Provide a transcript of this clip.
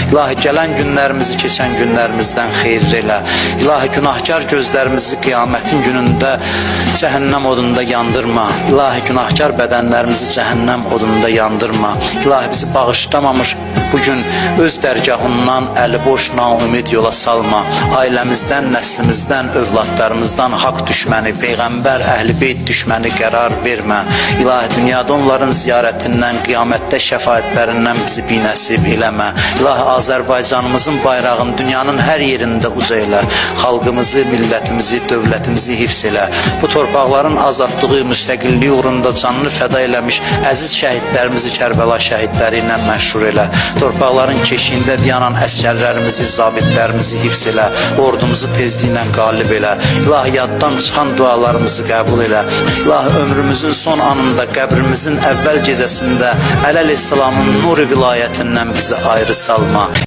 İlahi gələn günlərimizi keçən günlərimizdən xeyirli elə. İlahi günahkar gözlərimizi qiyamətin günündə cəhənnəm odunda yandırma. İlahi günahkar bədənlərimizi cəhənnəm odunda yandırma. İlahi bizi bağışlamamış bugün öz dərgahından əli boş naümid yola salma. Ailəmizdən, nəslimizdən, övladlarımızdan haqq düşməni, Peyğəmbər, Əhl-i Beyt düşməni qərar vermə. İlahi dünyada onların ziyarətindən, qiyamətdə şəfaətlərindən bizi binəsib eləmə. İlahi Azərbaycanımızın bayrağını dünyanın hər yerində uca elə. Xalqımızı, millətimizi, dövlətimizi hifz elə. Bu torpaqların azadlığı, müstəqilliyi uğrunda canını fəda eləmiş əziz şəhidlərimizi Kərbəla şəhidləri ilə məşhur elə. Torpaqların keşiyində dayanan əskərlərimizi, zabitlərimizi hifz elə. Ordumuzu tezliklə qalib elə. İlahi yaddan çıxan dualarımızı qəbul elə. İlahi ömrümüzün son anında, qəbrimizin əvvəl gecəsində Əli əleyhissalamın nuru vilayətindən bizi ayrı salma.